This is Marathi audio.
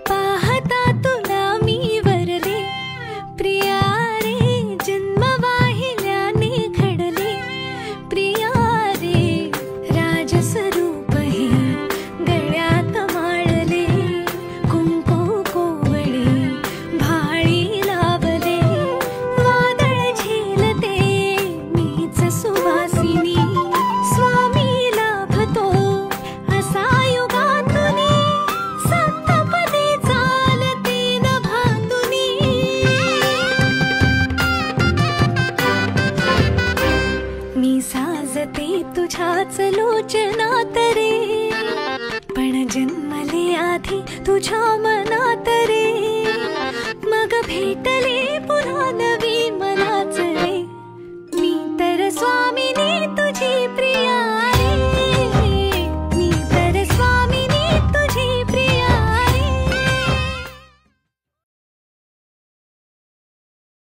पाहता तुला मी वरले प्रिया रे, जन्म वाहिल्याने घडले प्रिया रे, राजस्वरूप हे गळ्यात माळले, कुंकू कोवळे भाळी लावले, वादळ झेलते मीच सुवासिनी, स्वामी लाभतो असा युगातुनी, सप्तपदी चालते नभातुनी। मी साजते तुझ्याच लोचनात रे, पण जन्मले आधी तुझ्या मनात रे,